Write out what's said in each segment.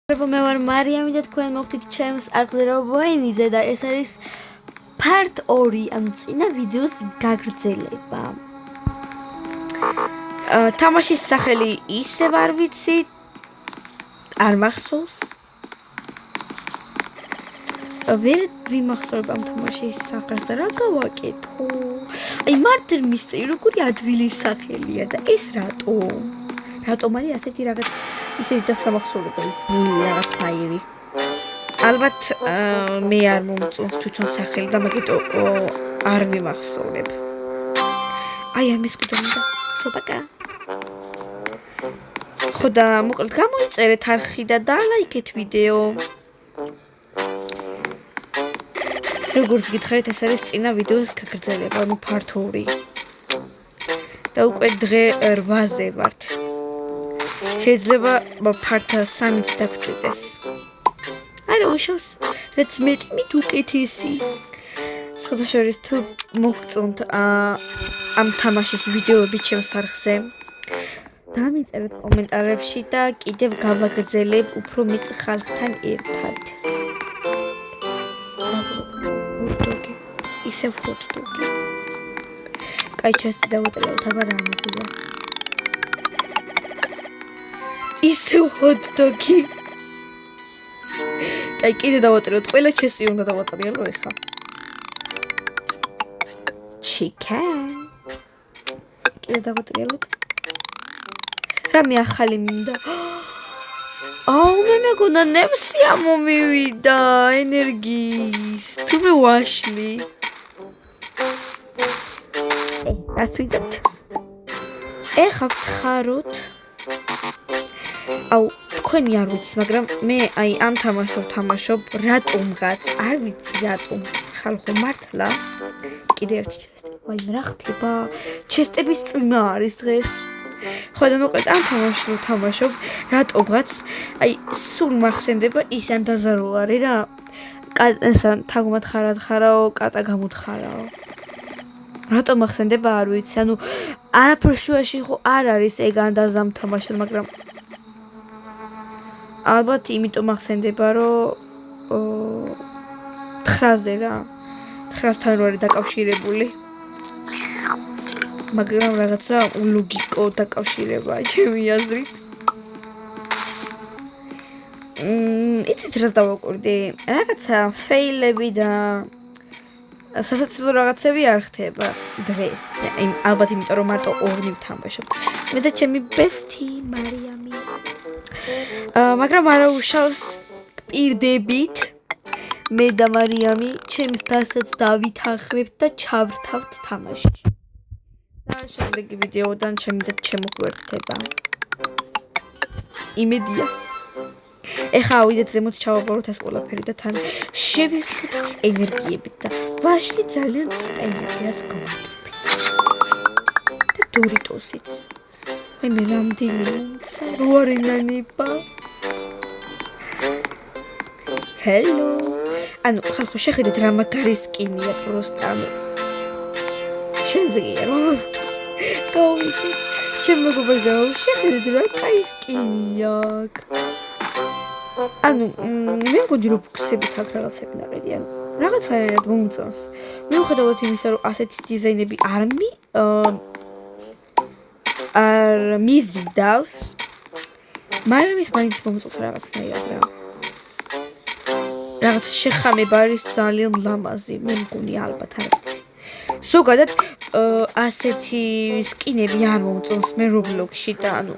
მე ვარ მარიამი და თქვენ მოხდით ჩემს არხზე რობოენიზე და ეს არის part 2, ანუ წინა ვიდეოს გაგრძელება. თამაშის სახელი ისევ არ ვიცი, არ მახსოვს. ვერ ვიმახსოვრებ ამ თამაშის სახელს და რა გავაკეთო? აი მარტივ მისწრი როგორი ადვილის სახელია და ეს რატომ არის ასეთი რაღაც ისეთი დასამახსოვრებელი ძნელი რაღაცნაირი. ალბათ მე არ მომწონს თვითონ სახელი და მაგიტო არ ვიმახსოვრებ. აი ამის კიდევ სოპაკა. ხო და მოკლედ გამოიწერეთ არხი და დალაიქეთ ვიდეო. როგორც გითხარით, ეს არის წინა ვიდეოს გაგრძელება, ანუ part 2. და უკვე დღე 8-ზე ვართ. შეიძლება part 3-იც დაგჭირდეს. არა უშავს, რაც მეტი მით უკეთესი. სხვადასხვა თუ მოგწონთ ამ თამაშის ვიდეოები ჩემს არხზე, დამიწერეთ კომენტარებში და კიდევ გავაგრძელებ უფრო მეტ ხალხთან ერთად. ისევ ჰოთ-დოგი. კაი ჩასტი დავუტრიალოთ, აბა რა მოგია. ისევ ჰოთ-დოგი. კაი კიდე დავუტრიალოთ, ყველა ჩესტი უნდა დავუტრიალო ეხლა. Chicken. კიდე დავუტრიალოთ. რამე ახალი მინდა. მე მეგონა ნემსი ამომივიდა ენერგიის. თუმე ვაშლი. რას ვიძებთ? ეხლა ვთხაროთ. თქვენი არ ვიცი, მაგრამ მე აი ამ თამაშობ რატომღაც, არ ვიცი რატომ. ხალხო მართლა კიდე ერთი ჩესტი. ვაიმე რა ხდება? ჩესტების წვიმა არის დღეს. ხო და მოკლედ ამ თამაშობ რატომღაც აი სულ მახსენდება ის ანდაზარო არის რა. ესან თაგუმად ხარაო, კატა გამოთხარაო. რატომ მახსენდება არ ვიცი. ანუ არაფერ შუაში ხო არ არის ეგ ანდაზა ამ თამაშს, მაგრამ ალბათ იმიტომ მახსენდება რომ 9-ზე რა. 9-თან რო არის დაკავშირებული. მაგრამ რაღაცა ულოგიკო დაკავშირებაა ჩემი აზრით. იცით რას დავაკვირდი? რაღაცა ფეილები და სასაცილო რაღაცები არ ხდება დღეს. ალბათ იმიტომ რომ მარტო 2 ვთამაშობ. მე და ჩემი ბესტი მარიამი. მაგრამ არა უშავს პირდებით. მე და მარიამი ჩემს დასაც დავითანხმებთ და ჩავრთავთ თამაშში. და შემდეგი ვიდეოდან ჩემი და შემოგვერთება. იმედია. ეხლა ავიდეთ ზემოთ ჩავაბაროთ ეს ყველაფერი და თან შევიხსენოთ ენერგიებით და ვაშლი ძალიან ცოტა ენერგიას გვატებს. და დორიტოსიც. მე რამდენი მომცა რო არ ენანება. ჰელო. ანუ ხალხო შეხედეთ რა მაგარი სკინია პროსტა. შენზეა რა. გავიდე. ჩემ მეგობარზე შეხედეთ რა კაი სკინია აქვს. ანუ მე მგონი რომ ფუქსებით აქვს რაღაცები ნაყიდი. ანუ რაღაც არად მომწონს. მიუხედავად იმისა რომ ასეთი დიზაინები არ მიზიდავს, მაგრამ ის მაინც მომწონს რაღაცნაირად რა. რაღაც შეხამება არის ძალიან ლამაზი, მე მგონი ალბათ არ ვიცი. ზოგადად ასეთი სკინები არ მომწონს მე Roblox-ში და ანუ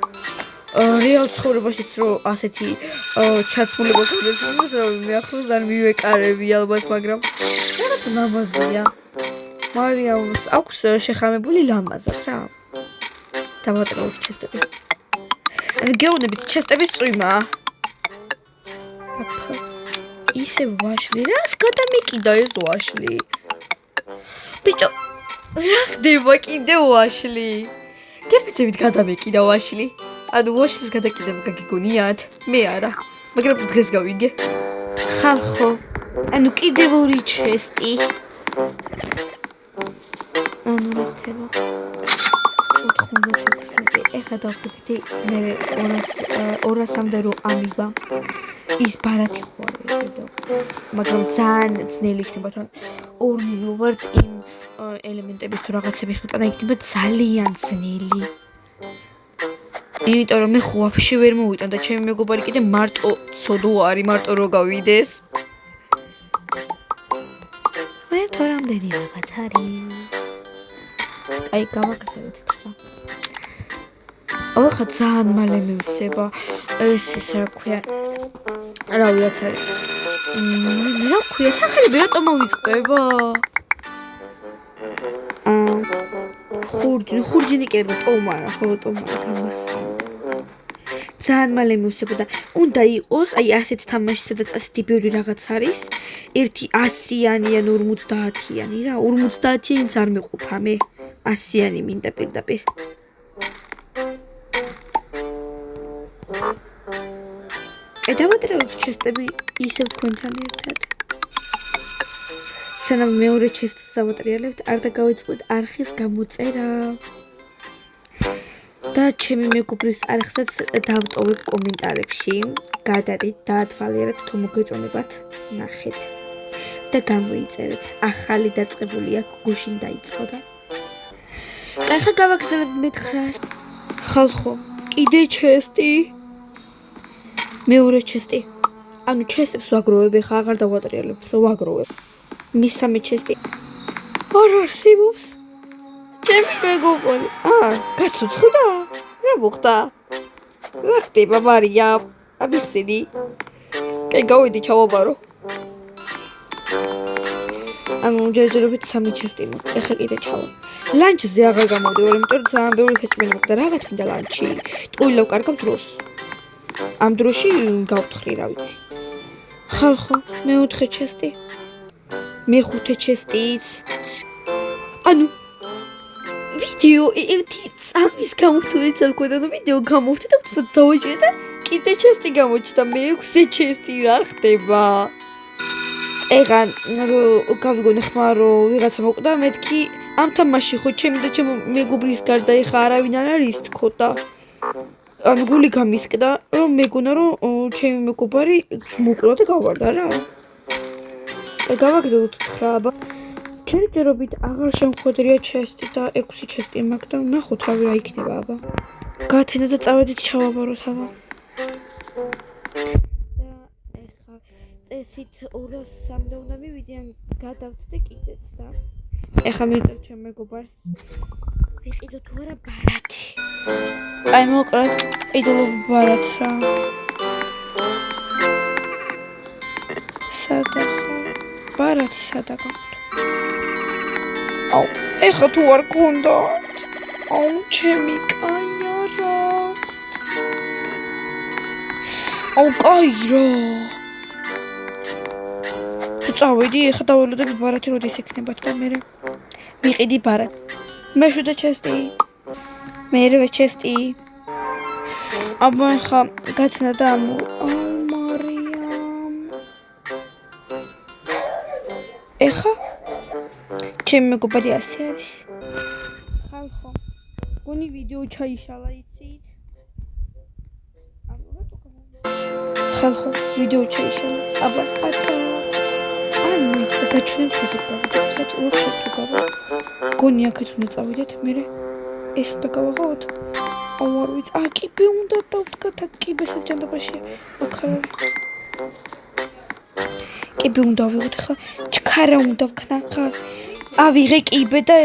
რეალ ცხოვრებაშიც რომ ასეთი ჩაცმულება გქონდეს, მე ახლოს არ მივეკარები ალბათ, მაგრამ რაღაც ლამაზია. მარიამს აქვს შეხამებული ლამაზად რა. დავატრიალოთ ჩესტები. ანუ გეუბნებით ჩესტების წვიმა. ისე ვაშლი, რას გადამეკიდა ეს ვაშლი? ბიჭო, რა ხდება კიდე ვაშლი? გეფიცებით გადამეკიდა ვაშლი. ანუ ვაშლის გადაკიდება გაგიგონიათ? მე არა, მაგრამ დღეს გავიგე. ხალხო, ანუ კიდევ 2 ჩესტი. ანუ რა ხდება? 96 ეხლა დავფიქრდი მე 200-მდე რო ამივა ის ბარათი ხო არ ვიყიდო მაგრამ ძალიან ძნელი იქნება თან ორნინო ვართ იმ ელემენტების თუ რაღაცების მოტანა იქნება ძალიან ძნელი იმიტომ რომ მე ხო ვაფშე ვერ მოვიტან და ჩემი მეგობარი კიდე მარტო ცოდო არის მარტო რო გავიდეს მე თუ რამდენი რაღაც არის აი გავაკეთეთ ხა ახლა ძალიან მალე მივსება ეს ისე ქვია რავი რაც არის რა ქვია სახელები რატომ მოვიწყდება ხურჯინი კერდა ტომარა ხო ტომარა გამახსენდა ძალიან მალე მივსება და უნდა იყოს აი ასეთ თამაში სადაც ასეთი ბევრი რაღაც არის ერთი 100-იანი ან 50-იანი რა 50-იანიც არ მეყოფა მე 100-იანი მინდა პირდაპირ დავატრევთ ჩესტები ისევ თქვენთან ერთად სანამ მეორე ჩესტს დავატრიალებთ არ დაგავიწყდეთ არხის გამოწერა და ჩემი მეგობრის არხსაც დავტოვებ კომენტარებში გადადით დაათვალიერებთ თუ მოგეწონებათ ნახეთ და გამოიწერეთ ახალი დაწყებული აქვს გუშინ დაიწყო და ახლა გავაგრძელებ მე-900 ხალხო კიდე ჩესტი მეორე ჩესტი ანუ ჩესტებს ვაგროვებ ხა აღარ დავატრიალებ ვაგროვებ მესამე ჩესტი არ არსებობს ჩემს მეგობარი გაცოცხლდა რა მოხდა რა ხდება მარია ამიხსენი კაი გავიდი ჩავაბარო ანუ ჯერჯერობით 3 ჩესტი მოხდა ეხლა კიდე ჩავა ლანჩზე აღარ გამოვდივარ იმიტომ რომ ძალიან ბევრი საჭმელი მოხდა რაღაც მინდა ლანჩი ტყუილავ კარგავ დროს ამ დროში გავთხრი რა ვიცი ხალხო მე-4 ჩესტი მე-5 ჩესტიც ანუ ვიდეო ერთი წამის გამოვთვლით არ ქვია და ვიდეო გამოვთვით და დავაჭირე და კიდე ჩესტი გამოჩნდა მე-6 ჩესტი რა ხდება წეღან გავიგონე ხმა რომ ვიღაცა მოკვდა მეთქი ამ თამაში ხო ჩემი და ჩემი მეგობრის გარდა ეხა არავინ არ არის თქო და ან გული გამისკდა რომ მეგონა რომ ჩემი მეგობარი მოკლა და გავარდა რა და გავაგზავნოთ 9 ჯერჯერობით აღარ შემხვედრია ჩესტი და 6 ჩესტი მაქვს და ნახოთ რავი რა იქნება აბა გათენა და წავედით ჩავაბაროთ აბა და ეხა წესით 200-მდე უნდა მივიდი ან გადავწდე კიდეც და ეხა მივიდე ჩემ მეგობარს ვიყიდო თუ არა ბარათი აი მოკლედ ყიდულობ ბარათს რა სადა ბარათი სადა გაქვთ აუ ეხა თუ არ გქონდა აუ ჩემი კაია რა აუ კაი რა წავედი ეხა დაველოდები ბარათი როდის იქნებათ და მე ვიყიდი ბარათი მე-7 ჩესტი მე-8 ჩესტი აბა ეხა გაცნა და მარიამ ეხა ჩემი მეგობარი ასე არის ხალხო გონი ვიდეო ჩაიშალა იცით ხალხო ვიდეო ჩაიშალა აბა აკა ამიცა გაჩვენებ შეგავდეთ ხეთ უხშობ თუ გავა გონი აქეთ უნდა წავიდეთ მე ეს და გავაღავთ აუ არ ვიცი კიბე უნდა დავდგათ კიბესაც ჯანდაბაშია აქ კიბე უნდა ავიღოთ ხა ჩქარა უნდა ვქნა ხა ავიღე კიბე და